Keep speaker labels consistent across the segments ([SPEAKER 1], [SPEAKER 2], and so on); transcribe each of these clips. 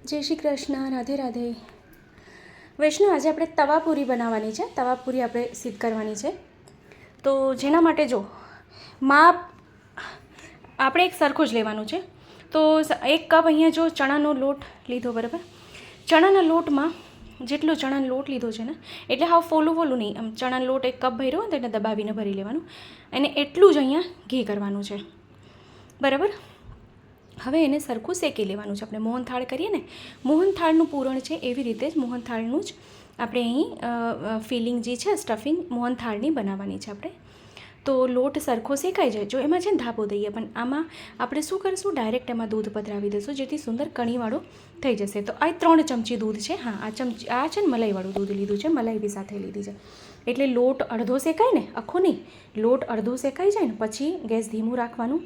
[SPEAKER 1] જય શ્રી કૃષ્ણ, રાધે રાધે. વૈષ્ણવ, આજે આપણે તવાપૂરી બનાવવાની છે. તવાપૂરી આપણે સિદ્ધ કરવાની છે. તો જેના માટે જો માપ આપણે એક સરખું જ લેવાનું છે. તો 1 કપ અહીંયા જો ચણાનો લોટ લીધો, બરાબર. ચણાના લોટમાં જેટલો ચણાનો લોટ લીધો છે ને, એટલે હાવ ફોલું નહીં. આમ ચણાનો લોટ 1 કપ ભર્યો હોય તો એને દબાવીને ભરી લેવાનું. અને એટલું જ અહીંયા ઘી કરવાનું છે, બરાબર. હવે એને સરખું શેકી લેવાનું છે. આપણે મોહનથાળ કરીએ ને, મોહનથાળનું પૂરણ છે એવી રીતે જ મોહનથાળનું જ આપણે અહીં ફિલિંગ જે છે, સ્ટફિંગ મોહનથાળની બનાવવાની છે આપણે. તો લોટ સરખો શેકાઈ જાય જો એમાં છે ને ધાબો દઈએ, પણ આમાં આપણે શું કરીશું, ડાયરેક્ટ એમાં દૂધ પધરાવી દઈશું, જેથી સુંદર કણીવાળો થઈ જશે. તો આ 3 ચમચી દૂધ છે. હા, આ છે ને મલાઈવાળું દૂધ લીધું છે, મલાઈ બી સાથે લીધી છે. એટલે લોટ અડધો શેકાય ને, આખો નહીં, લોટ અડધો શેકાઈ જાય ને પછી ગેસ ધીમું રાખવાનું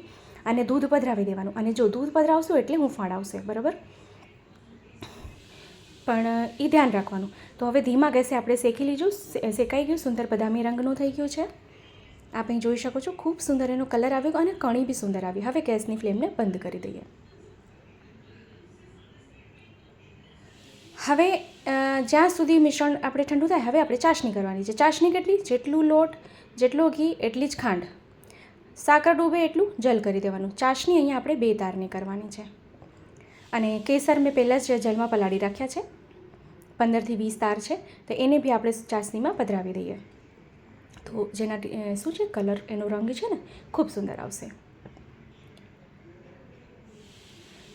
[SPEAKER 1] અને દૂધ પધરાવી દેવાનું. અને જો દૂધ પધરાવશું એટલે હુંફાળ આવશે, બરાબર. પણ એ ધ્યાન રાખવાનું. તો હવે ધીમા ગેસે આપણે શેકી લીધું, શેકાઈ ગયું, સુંદર બદામી રંગનું થઈ ગયું છે. આપ અહીં જોઈ શકો છો, ખૂબ સુંદર એનો કલર આવ્યો અને કણી બી સુંદર આવી. હવે ગેસની ફ્લેમને બંધ કરી દઈએ. હવે જ્યાં સુધી મિશ્રણ આપણે ઠંડુ થાય, હવે આપણે ચાસણી કરવાની છે. ચાસણી કેટલી? જેટલું લોટ, જેટલો ઘી, એટલી જ ખાંડ. સાકર ડૂબે એટલું જલ કરી દેવાનું. ચાસણી અહીંયા આપણે 2 તારની કરવાની છે. અને કેસર મેં પહેલાં જ જલમાં પલાળી રાખ્યા છે, 15 થી 20 તાર છે. તો એને બી આપણે ચાસણીમાં પધરાવી દઈએ. તો જેના શું છે, કલર એનો રંગ છે ને ખૂબ સુંદર આવશે.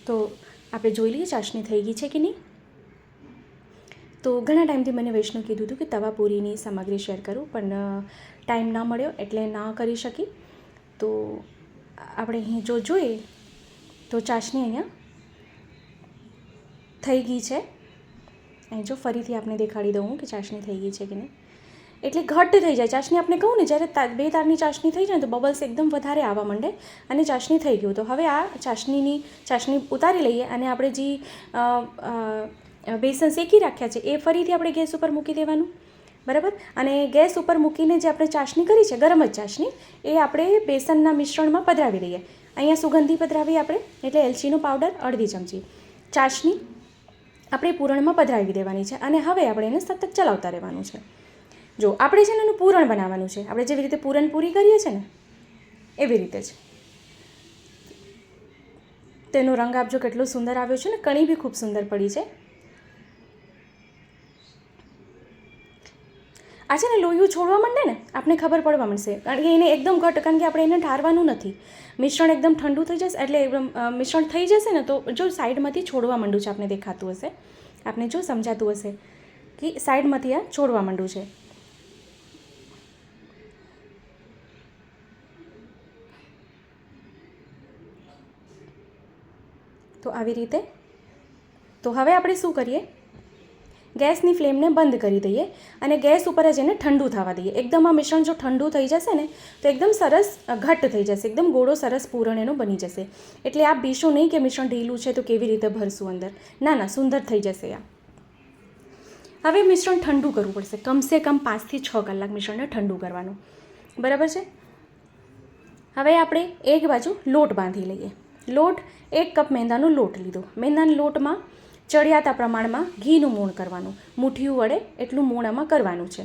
[SPEAKER 1] તો આપણે જોઈ લઈએ ચાસણી થઈ ગઈ છે કે નહીં. તો ઘણા ટાઈમથી મને વૈષ્ણવ કીધું હતું કે તવાપૂરીની સામગ્રી શેર કરું, પણ ટાઈમ ના મળ્યો એટલે ના કરી શકી. તો આપણે અહીં જો જોઈએ તો ચાસણી અહીંયા થઈ ગઈ છે. અહીં જો ફરીથી આપણે દેખાડી દઉં કે ચાસણી થઈ ગઈ છે કે નહીં. એટલે ઘટ્ટ થઈ જાય ચાસણી. આપણે કહું ને, જ્યારે 2 તારની ચાસણી થઈ જાય તો બબલ્સ એકદમ વધારે આવવા માંડે અને ચાસણી થઈ ગયું. તો હવે આ ચાસણી ઉતારી લઈએ અને આપણે જે બેસન શેકી રાખ્યા છે એ ફરીથી આપણે ગેસ ઉપર મૂકી દેવાનું, બરાબર. અને ગેસ ઉપર મૂકીને જે આપણે ચાસણી કરી છે, ગરમ જ ચાસણી, એ આપણે બેસનના મિશ્રણમાં પધરાવી દઈએ. અહીંયા સુગંધી પધરાવી આપણે, એટલે એલચીનો પાવડર અડધી ચમચી, ચાસણી આપણે પૂરણમાં પધરાવી દેવાની છે. અને હવે આપણે એને સતત ચલાવતા રહેવાનું છે. જો આપણે છે ને એનું પૂરણ બનાવવાનું છે. આપણે જેવી રીતે પૂરણપૂરી કરીએ છીએ ને એવી રીતે જ. તેનો રંગ આપજો કેટલો સુંદર આવ્યો છે ને, કણી બી ખૂબ સુંદર પડી છે. આ છે ને લોહીયું છોડવા માંડે ને, આપણે ખબર પડવા માંડશે. કારણ કે એને એકદમ ઘટ, કારણ કે આપણે એને ઠારવાનું નથી. મિશ્રણ એકદમ ઠંડુ થઈ જશે એટલે એકદમ મિશ્રણ થઈ જશે ને, તો જો સાઈડમાંથી છોડવા માંડ્યું છે, આપણે દેખાતું હશે, આપણે જો સમજાતું હશે કે સાઈડમાંથી આ છોડવા માંડ્યું છે. તો આવી રીતે. તો હવે આપણે શું કરીએ, ગેસની ફ્લેમને બંધ કરી દઈએ અને ગેસ ઉપર જ એને ઠંડુ થવા દઈએ. એકદમ આ મિશ્રણ જો ઠંડુ થઈ જશે ને તો એકદમ સરસ ઘટ્ટ થઈ જશે, એકદમ ગોળો સરસ પૂરણ એનો બની જશે. એટલે આ બીશું નહીં કે મિશ્રણ ઢીલું છે તો કેવી રીતે ભરશું અંદર. ના ના, સુંદર થઈ જશે આ. હવે મિશ્રણ ઠંડુ કરવું પડશે, કમસે કમ 5 થી 6 કલાક મિશ્રણને ઠંડુ કરવાનું, બરાબર છે. હવે આપણે એક બાજુ લોટ બાંધી લઈએ. લોટ 1 કપ મેંદાનો લોટ લીધો. મેંદાના લોટમાં ચડિયાતા પ્રમાણમાં ઘીનું મોણ કરવાનું. મુઠ્ઠીયું વડે એટલું મોણામાં કરવાનું છે.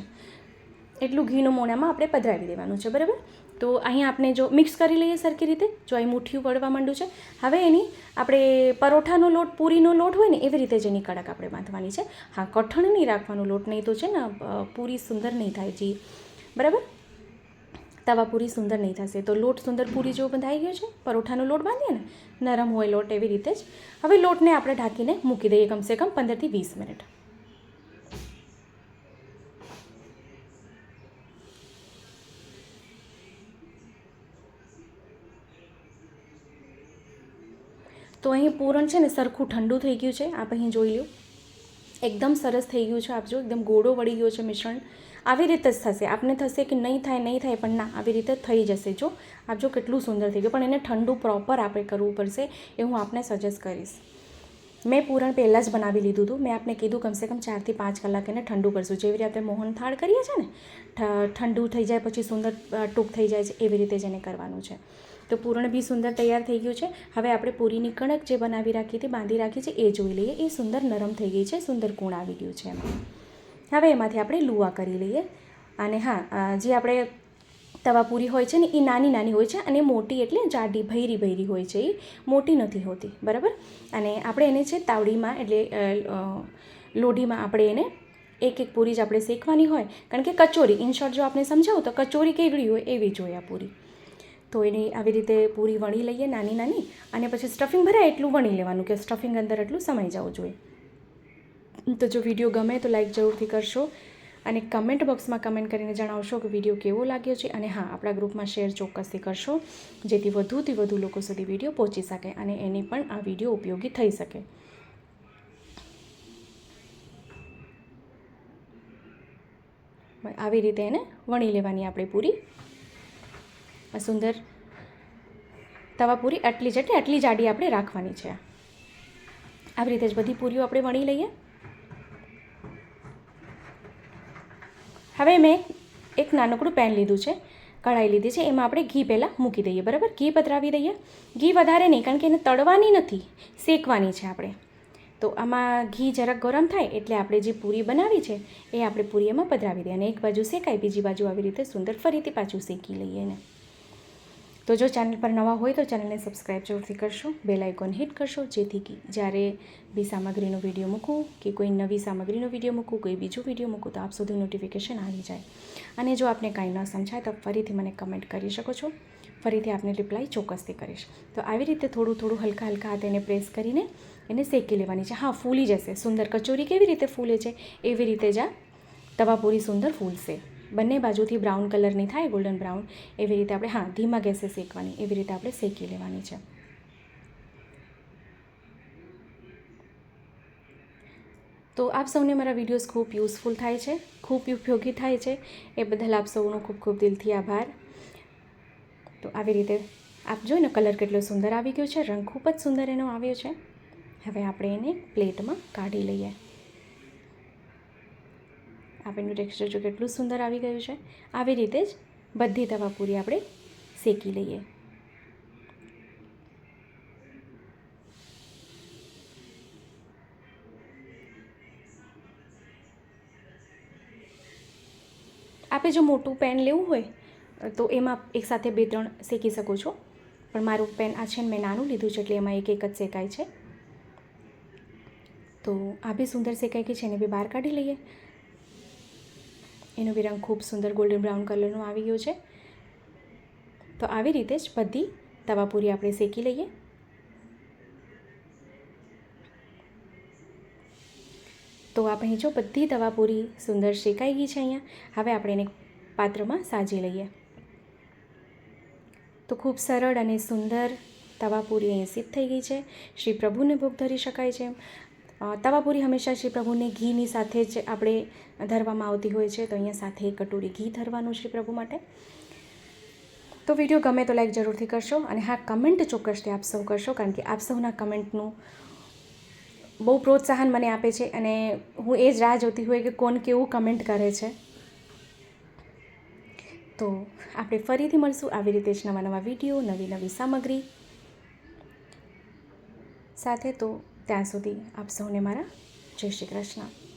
[SPEAKER 1] એટલું ઘીનું મોણામાં આપણે પધરાવી દેવાનું છે, બરાબર. તો અહીંયા આપણે જો મિક્સ કરી લઈએ સરખી રીતે. જો અહીં મુઠ્ઠીયું વળવા માંડ્યું છે. હવે એની આપણે પરોઠાનો લોટ, પૂરીનો લોટ હોય ને એવી રીતે જ એની કડક આપણે બાંધવાની છે. હા, કઠણ નહીં રાખવાનો લોટ, નહીં તો છે ને પૂરી સુંદર નહીં થાય જી, બરાબર. તવાપૂરી સુંદર નહીં થશે. તો લોટ સુંદર પૂરી જેવો બંધાઈ ગયો છે. પરોઠાનો લોટ બાંધીએ ને, નરમ હોય લોટ એવી રીતે જ. હવે લોટને આપણે ઢાંકીને મૂકી દઈએ કમસે કમ 15 થી 20 મિનિટ. તો અહીં પૂરણ છે ને સરખું ઠંડુ થઈ ગયું છે. આપ અહીં જોઈ લો, એકદમ સરસ થઈ ગયું છે. આપજો એકદમ ગોળો વળી ગયો છે મિશ્રણ. આવી રીતે જ થશે. આપને થશે કે નહીં થાય, પણ ના, આવી રીતે થઈ જશે. જો આપજો કેટલું સુંદર થઈ ગયું. પણ એને ઠંડુ પ્રોપર આપણે કરવું પડશે, એ હું આપને સજેસ્ટ કરીશ. મેં પૂરણ પહેલાં જ બનાવી લીધું હતું. મેં આપને કીધું કમસે કમ 4 થી 5 કલાક એને ઠંડુ કરશું. જેવી રીતે આપણે મોહનથાળ કરીએ છીએ ને, ઠંડુ થઈ જાય પછી સુંદર ટૂંક થઈ જાય છે, એવી રીતે જ એને કરવાનું છે. તો પૂરણ બી સુંદર તૈયાર થઈ ગયું છે. હવે આપણે પૂરીની કણક જે બનાવી રાખી હતી, બાંધી રાખી છે, એ જોઈ લઈએ. એ સુંદર નરમ થઈ ગઈ છે, સુંદર કૂણ આવી ગયું છે એમાં. હવે એમાંથી આપણે લુવા કરી લઈએ. અને હા, જે આપણે તવા પૂરી હોય છે ને એ નાની નાની હોય છે અને મોટી એટલે જાડી ભૈરી હોય છે, એ મોટી નથી હોતી, બરાબર. અને આપણે એને છે તાવડીમાં એટલે લોઢીમાં આપણે એને એક પૂરી જ આપણે શેકવાની હોય, કારણ કે કચોરી, ઇન શોર્ટ જો આપણે સમજાવું તો કચોરી કેવડી હોય એવી જોઈએ આ પૂરી. તો એની આવી રીતે પૂરી વણી લઈએ નાની નાની, અને પછી સ્ટફિંગ ભરાય એટલું વણી લેવાનું કે સ્ટફિંગ અંદર એટલું સમાઈ જવું જોઈએ. તો જો વિડીયો ગમે તો લાઈક જરૂરથી કરશો અને કમેન્ટ બોક્સમાં કમેન્ટ કરીને જણાવશો કે વિડીયો કેવો લાગ્યો છે. અને હા, આપણા ગ્રુપમાં શેર ચોક્કસથી કરશો, જેથી વધુથી વધુ લોકો સુધી વિડીયો પહોંચી શકે અને એને પણ આ વિડીયો ઉપયોગી થઈ શકે. આવી રીતે એને વણી લેવાની આપણે પૂરી. સુંદર તવા પૂરી આટલી જાડી આપણે રાખવાની છે. આવી રીતે જ બધી પૂરીઓ આપણે વણી લઈએ. હવે મેં એક નાનકડું પેન લીધું છે, કઢાઈ લીધી છે, એમાં આપણે ઘી પહેલાં મૂકી દઈએ, બરાબર. ઘી પધરાવી દઈએ. ઘી વધારે નહીં, કારણ કે એને તળવાની નથી, શેકવાની છે આપણે. તો આમાં ઘી જરાક ગરમ થાય એટલે આપણે જે પૂરી બનાવી છે એ આપણે પૂરી એમાં પધરાવી દઈએ, અને એક બાજુ શેકાય, બીજી બાજુ આવી રીતે સુંદર ફરીથી પાછું શેકી લઈએ એને. તો જો ચેનલ પર નવા હોય તો ચેનલને સબસ્ક્રાઈબ જરૂરથી કરશો, બેલ આઇકોન હિટ કરશો, જેથી કે જ્યારે બી સામગ્રીનો વિડીયો મૂકું કે કોઈ નવી સામગ્રીનો વિડીયો મૂકું, કોઈ બીજો વિડીયો મૂકું તો આપ સુધી નોટિફિકેશન આવી જાય. અને જો આપને કાંઈ ન સમજાય તો ફરીથી મને કમેન્ટ કરી શકો છો, ફરીથી આપને રિપ્લાય ચોક્કસથી કરીશ. તો આવી રીતે થોડું થોડું હલકા હાથે એને પ્રેસ કરીને એને શેકી લેવાની છે. હા, ફૂલી જશે સુંદર. કચોરી કેવી રીતે ફૂલે છે એવી રીતે જ આ તવા પૂરી સુંદર ફૂલશે. બંને બાજુથી બ્રાઉન કલરની થાય, ગોલ્ડન બ્રાઉન, એવી રીતે આપણે, હા, ધીમા ગેસે શેકવાની, એવી રીતે આપણે શેકી લેવાની છે. તો આપ સૌને મારા વિડીયોઝ ખૂબ યુઝફુલ થાય છે, ખૂબ ઉપયોગી થાય છે, એ બદલ આપ સૌનો ખૂબ ખૂબ દિલથી આભાર. તો આવી રીતે આપ જોઈને કલર કેટલો સુંદર આવી ગયો છે, રંગ ખૂબ જ સુંદર એનો આવ્યો છે. હવે આપણે એને પ્લેટમાં કાઢી લઈએ. આપણનું ટેક્સચર જો કેટલું સુંદર આવી ગયું છે. આવી રીતે જ બધી તવા પૂરી આપણે શેકી લઈએ. આપણે જો મોટું પેન લેવું હોય તો એમાં એકસાથે 2-3 શેકી શકો છો, પણ મારું પેન આ છે ને મેં નાનું લીધું છે એટલે એમાં એક જ શેકાય છે. તો આ બી સુંદર શેકાઈ ગઈ છે, એને બી બહાર કાઢી લઈએ. એનો બી રંગ ખૂબ સુંદર ગોલ્ડન બ્રાઉન કલરનો આવી ગયો છે. તો આવી રીતે જ બધી તવા પૂરી આપણે શેકી લઈએ. તો આપણે જો બધી તવા પૂરી સુંદર શેકાઈ ગઈ છે અહીંયા. હવે આપણે એને પાત્રમાં સાજી લઈએ. તો ખૂબ સરળ અને સુંદર તવા પૂરી અહીં સિદ્ધ થઈ ગઈ છે. શ્રી પ્રભુને ભોગ ધરી શકાય છે. તવા પૂરી હંમેશા શ્રી પ્રભુને ઘીની સાથે જ આપણે ધરવામાં આવતી હોય છે, તો અહીંયા સાથે એક કટોરી ઘી ધરવાનું શ્રી પ્રભુ માટે. તો વિડીયો ગમે તો લાઈક જરૂરથી કરશો, અને હા, કમેન્ટ ચોક્કસથી આપ સૌ કરશો, કારણ કે આપ સૌના કમેન્ટનું બહુ પ્રોત્સાહન મને આપે છે, અને હું એ જ રાહ જોતી હોય કે કોણ કેવું કમેન્ટ કરે છે. તો આપણે ફરીથી મળશું આવી રીતે જ નવા નવા વિડીયો, નવી નવી સામગ્રી સાથે. તો ત્યાં સુધી આપ સૌને મારા જય શ્રી કૃષ્ણ.